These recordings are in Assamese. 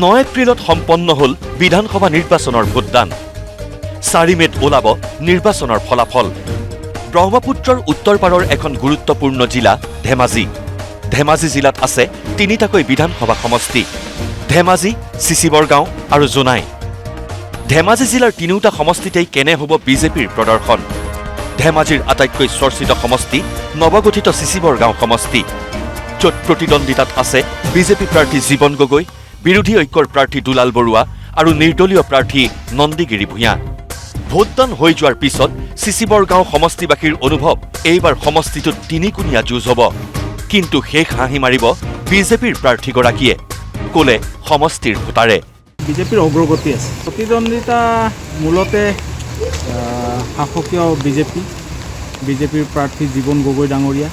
9 এপ্ৰিলত সম্পন্ন হ'ল বিধানসভা নিৰ্বাচনৰ ভোটদান। 4 মেত ওলাব নিৰ্বাচনৰ ফলাফল। ব্ৰহ্মপুত্ৰৰ উত্তৰ পাৰৰ এখন গুৰুত্বপূৰ্ণ জিলা ধেমাজি। ধেমাজি জিলাত আছে 3টাকৈ বিধানসভা সমষ্টি: ধেমাজি, চিচিবৰগাঁও আৰু জোনাই। ধেমাজি জিলাৰ 3টা সমষ্টিতেই কেনে হ'ব বিজেপিৰ প্ৰদৰ্শন। ধেমাজিৰ আটাইতকৈ চৰ্চিত সমষ্টি নৱগঠিত চিচিবৰগাঁও সমষ্টি, য'ত প্ৰতিদ্বন্দ্বিতাত আছে বিজেপি প্ৰাৰ্থী জীৱন গগৈ, বিৰোধী ঐক্যৰ প্ৰাৰ্থী দুলাল বৰুৱা আৰু নিৰ্দলীয় প্ৰাৰ্থী নন্দীগিৰি ভূঞা। ভোটদান হৈ যোৱাৰ পিছত চিচিবৰগাঁও সমষ্টিবাসীৰ অনুভৱ, এইবাৰ সমষ্টিটোত 3কোণীয়া যুঁজ হ'ব। কিন্তু শেষ হাঁহি মাৰিব বিজেপিৰ প্ৰাৰ্থীগৰাকীয়ে, ক'লে সমষ্টিৰ ভোটাৰে। বিজেপিৰ অগ্ৰগতি আছে। প্ৰতিদ্বন্দ্বিতা মূলতে শাসকীয় বিজেপিৰ প্ৰাৰ্থী জীৱন গগৈ ডাঙৰীয়া,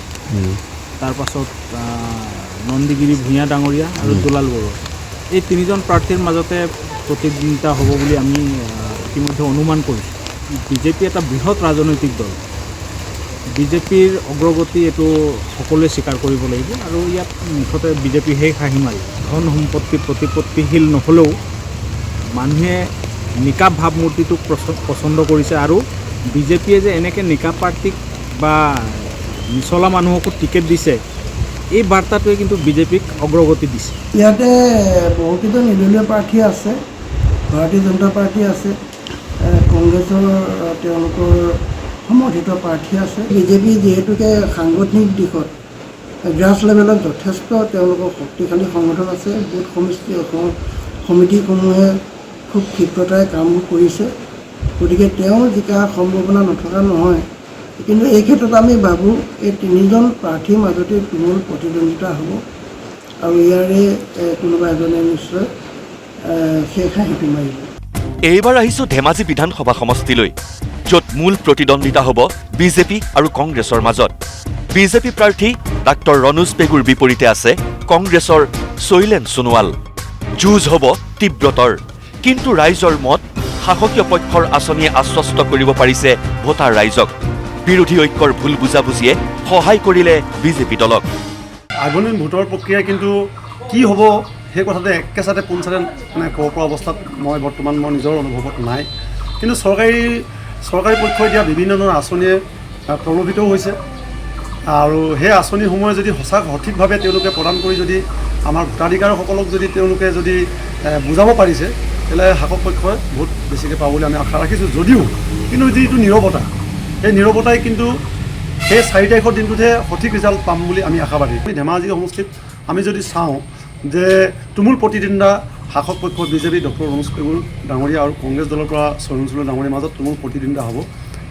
তাৰপাছত নন্দীগিৰি ভূঞা ডাঙৰীয়া আৰু দুলাল বৰুৱা, এই 3জন প্ৰাৰ্থীৰ মাজতে প্ৰতিদ্বন্দ্বিতা হ'ব বুলি আমি ইতিমধ্যে অনুমান কৰিছোঁ। বিজেপি এটা বৃহৎ ৰাজনৈতিক দল। বিজেপিৰ অগ্ৰগতি এইটো সকলোৱে স্বীকাৰ কৰিব লাগিব আৰু ইয়াত মুঠতে বিজেপি শেষ হাঁহি মাৰি ধন সম্পত্তি প্ৰতিপত্তিশীল নহ'লেও মানুহে নিকাপ ভাৱমূৰ্তিটোক পচন্দ কৰিছে আৰু বিজেপিয়ে যে এনেকৈ নিকাপ প্ৰাৰ্থীক বা নিচলা মানুহকো টিকেট দিছে, এই বাৰ্তাটোৱে কিন্তু বিজেপিক অগ্ৰগতি দিছে। ইয়াতে বহুকেইটা নিৰ্দলীয় প্ৰাৰ্থী আছে, ভাৰতীয় জনতা পাৰ্টি আছে, কংগ্ৰেছৰ তেওঁলোকৰ সমৰ্থিত প্ৰাৰ্থী আছে। বিজেপি যিহেতুকে সাংগঠনিক দিশত গ্ৰাছ লেভেলত যথেষ্ট তেওঁলোকৰ শক্তিশালী সংগঠন আছে। বুথ সমিতিসমূহে খুব ক্ষিপ্ৰতাৰে কামবোৰ কৰিছে, গতিকে তেওঁ জিকাৰ সম্ভাৱনা নথকা নহয়। কিন্তু এই ক্ষেত্ৰত আমি ভাবোঁ এই 3জন প্ৰাৰ্থীৰ মাজতে তুমুল প্ৰতিদ্বন্দ্বিতা হ'ব আৰু ইয়াৰে কোনোবা এজনে নিশ্চয় শেষ হাঁহিটো মাৰিব। এইবাৰ আহিছোঁ ধেমাজি বিধানসভা সমষ্টিলৈ, য'ত মূল প্ৰতিদ্বন্দ্বিতা হ'ব বিজেপি আৰু কংগ্ৰেছৰ মাজত। বিজেপি প্ৰাৰ্থী ডাক্তৰ ৰণোজ পেগুৰ বিপৰীতে আছে কংগ্ৰেছৰ শৈলেন সোণোৱাল। যুঁজ হ'ব তীব্ৰতৰ, কিন্তু ৰাইজৰ মত, শাসকীয় পক্ষৰ আঁচনিয়ে আশ্বস্ত কৰিব পাৰিছে ভোটাৰ ৰাইজক। বিৰোধী ঐক্যৰ ভুল বুজাবুজিয়ে সহায় কৰিলে বিজেপি দলক। আগন্তুক ভোটৰ প্ৰক্ৰিয়া কিন্তু কি হ'ব সেই কথাটো একেচাতে পোনচাতে ক'ব পৰা অৱস্থাত মই বৰ্তমান মোৰ নিজৰ অনুভৱত নাই। কিন্তু চৰকাৰী পক্ষই দিয়া বিভিন্ন ধৰণৰ আঁচনিয়ে প্ৰলোভিতও হৈছে আৰু সেই আঁচনিসমূহে যদি সঠিকভাৱে তেওঁলোকে প্ৰদান কৰি যদি আমাৰ ভোটাধিকাৰসকলক যদি তেওঁলোকে যদি বুজাব পাৰিছে, তেতিয়াহ'লে শাসক পক্ষই ভোট বেছিকৈ পাব বুলি আমি আশা ৰাখিছোঁ। যদিও কিন্তু যিটো নীৰৱতা, সেই নীৰৱতাই কিন্তু সেই 4 তাৰিখৰ দিনটোতহে সঠিক ৰিজাল্ট পাম বুলি আমি আশাবাদী। ধেমাজি সমষ্টিত আমি যদি চাওঁ যে তুমুল প্ৰতিদ্বন্দ্বিতা শাসক পক্ষ বিজেপি ডক্টৰ ৰণোজ পেগুৰ ডাঙৰীয়া আৰু কংগ্ৰেছ দলৰ পৰা শৈলেন সোণোৱাল ডাঙৰীয়াৰ মাজত তুমুল প্ৰতিদ্বন্দ্বিতা হ'ব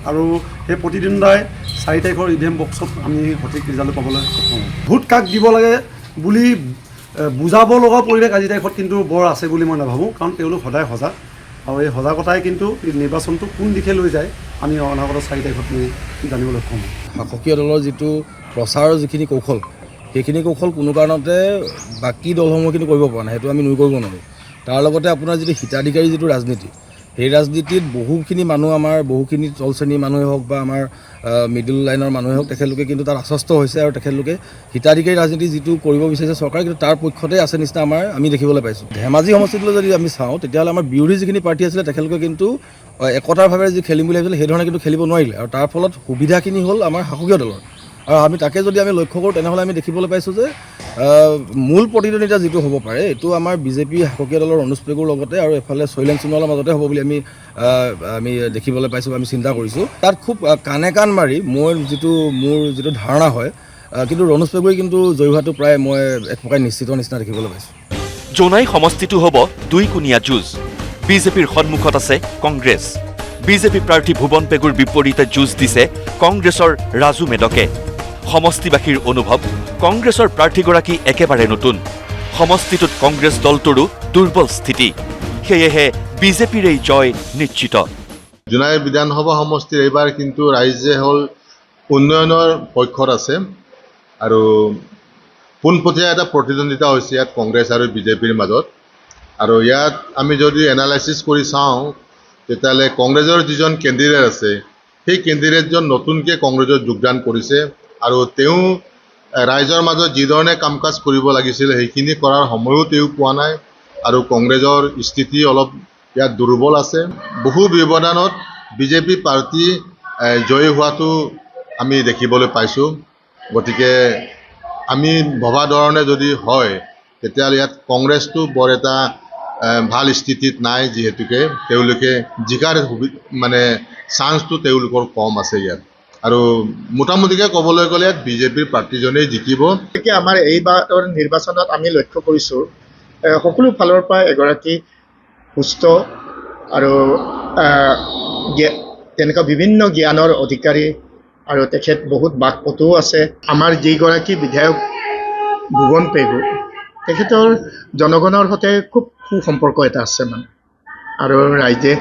আৰু সেই প্ৰতিদ্বন্দ্বিতাই 4 তাৰিখৰ ইভিএম বক্সত আমি সঠিক ৰিজাল্ট পাবলৈ সক্ষম হ'ম। ভোট কাক দিব লাগে বুলি বুজাব লগা পৰিৱেশ আজিৰ তাৰিখত কিন্তু বৰ আছে বুলি মই নাভাবোঁ, কাৰণ তেওঁলোক সদায় সজাগ আৰু এই সজাগতাই কিন্তু এই নিৰ্বাচনটো কোন দিশে লৈ যায় আমি অনাগত 4 তাৰিখত জানিবলৈ সক্ষম হ'ম। শাসকীয় দলৰ যিটো প্ৰচাৰৰ যিখিনি কৌশল, সেইখিনি কৌশল কোনো কাৰণতে বাকী দলসমূহে কিন্তু কৰিব পৰা নাই, সেইটো আমি নুই কৰিব নোৱাৰোঁ। তাৰ লগতে আপোনাৰ যিটো হিতাধিকাৰী যিটো ৰাজনীতি, সেই ৰাজনীতিত বহুখিনি মানুহ, আমাৰ বহুখিনি তল শ্ৰেণীৰ মানুহে হওক বা আমাৰ মিডিল লাইনৰ মানুহে হওক, তেখেতলোকে কিন্তু তাত আশ্বস্ত হৈছে আৰু তেখেতলোকে হিতাধিকাৰী ৰাজনীতি যিটো কৰিব বিচাৰিছে চৰকাৰে, কিন্তু তাৰ পক্ষতে আছে নিচিনা আমি দেখিবলৈ পাইছোঁ। ধেমাজি সমষ্টিটোলৈ যদি আমি চাওঁ, তেতিয়াহ'লে আমাৰ বিৰোধী যিখিনি পাৰ্টি আছিলে তেখেতলোকে কিন্তু একতাৰভাৱে যি খেলিম বুলি ভাবিছিলে সেইধৰণে কিন্তু খেলিব নোৱাৰিলে আৰু তাৰ ফলত সুবিধাখিনি হ'ল আমাৰ শাসকীয় দলৰ। আৰু আমি তাকে যদি আমি লক্ষ্য কৰোঁ, তেনেহ'লে আমি দেখিবলৈ পাইছোঁ যে মূল প্ৰতিদ্বন্দ্বিতা যিটো হ'ব পাৰে, এইটো আমাৰ বিজেপি শাসকীয় দলৰ ৰণোজ পেগুৰ লগতে আৰু এফালে শৈলেন সোণোৱালৰ মাজতে হ'ব বুলি আমি দেখিবলৈ পাইছোঁ, আমি চিন্তা কৰিছোঁ। তাত খুব কাণে কাণ মাৰি মোৰ যিটো ধাৰণা হয়, কিন্তু ৰণোজ পেগুৱে কিন্তু জয়ী হোৱাটো প্ৰায় মই এক প্ৰকাৰ নিশ্চিত নিচিনা দেখিবলৈ পাইছোঁ। জোনাই সমষ্টিটো হ'ব 2কোণীয়া যুঁজ। বিজেপিৰ সন্মুখত আছে কংগ্ৰেছ। বিজেপি প্ৰাৰ্থী ভুৱন পেগুৰ বিপৰীতে যুঁজ দিছে কংগ্ৰেছৰ ৰাজু মেডকে। সমষ্টিবাসীৰ অনুভৱ, কংগ্ৰেছৰ প্ৰাৰ্থীগৰাকী একেবাৰে নতুন। সমষ্টিটোত কংগ্ৰেছ দলটোৰো দুৰ্বল স্থিতি, সেয়েহে বিজেপিৰ এই জয় নিশ্চিত। জোনাই বিধানসভা সমষ্টিৰ এইবাৰ কিন্তু ৰাইজে হ'ল উন্নয়নৰ পক্ষত আছে আৰু পোনপটীয়া এটা প্ৰতিদ্বন্দ্বিতা হৈছে ইয়াত কংগ্ৰেছ আৰু বিজেপিৰ মাজত। আৰু ইয়াত আমি যদি এনালাইচিছ কৰি চাওঁ, তেতিয়াহ'লে কংগ্ৰেছৰ যিজন কেণ্ডিডেট আছে, সেই কেণ্ডিডেটজন নতুনকৈ কংগ্ৰেছত যোগদান কৰিছে আৰু তেওঁ ৰাইজৰ মাজত যিধৰণে কাম কাজ কৰিব লাগিছিল সেইখিনি কৰাৰ সময়ো তেওঁ পোৱা নাই। আৰু কংগ্ৰেছৰ স্থিতি অলপ ইয়াত দুৰ্বল আছে। বহু ব্যৱধানত বিজেপি পাৰ্টি জয়ী হোৱাটো আমি দেখিবলৈ পাইছোঁ। গতিকে আমি ভবা ধৰণে যদি হয় তেতিয়াহ'লে ইয়াত কংগ্ৰেছটো বৰ এটা ভাল স্থিতিত নাই, যিহেতুকে তেওঁলোকে জিকাৰ মানে চান্সটো তেওঁলোকৰ কম আছে ইয়াত। আৰু মোটামুটিকৈ ক'বলৈ গ'লে ইয়াত বিজেপিৰ প্ৰাৰ্থীজনেই জিকিব। গতিকে আমাৰ এইবাৰৰ নিৰ্বাচনত আমি লক্ষ্য কৰিছোঁ সকলো ফালৰ পৰা এগৰাকী সুস্থ আৰু তেনেকুৱা বিভিন্ন জ্ঞানৰ অধিকাৰী আৰু তেখেত বহুত বাকপটুও আছে। আমাৰ যিগৰাকী বিধায়ক ভুৱন পেগু, তেখেতৰ জনগণৰ সৈতে খুব সুসম্পৰ্ক এটা আছে মানে, আৰু ৰাইজে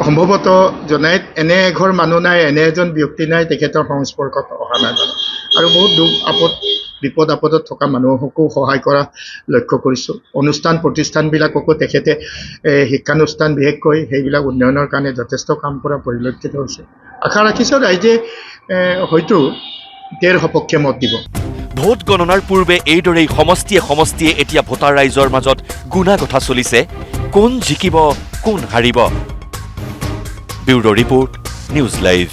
সম্ভৱতঃ জনাই এনে এঘৰ মানুহ নাই, এনে এজন ব্যক্তি নাই তেখেতৰ সংস্পৰ্শত অহা নাই মানে, আৰু বহুত দুখ বিপদ আপদত থকা মানুহকো সহায় কৰা লক্ষ্য কৰিছোঁ। অনুষ্ঠান প্ৰতিষ্ঠানবিলাককো তেখেতে শিক্ষানুষ্ঠান বিশেষকৈ সেইবিলাক উন্নয়নৰ কাৰণে যথেষ্ট কাম কৰা পৰিলক্ষিত হৈছে। আশা ৰাখিছোঁ ৰাইজে হয়তো তেওঁৰ সপক্ষে মত দিব। ভোট গণনাৰ পূৰ্বে এইদৰেই সমষ্টিয়ে এতিয়া ভোটাৰ ৰাইজৰ মাজত গুণাগঠা চলিছে, কোন জিকিব কোন হাৰিব। Bureau report, news live.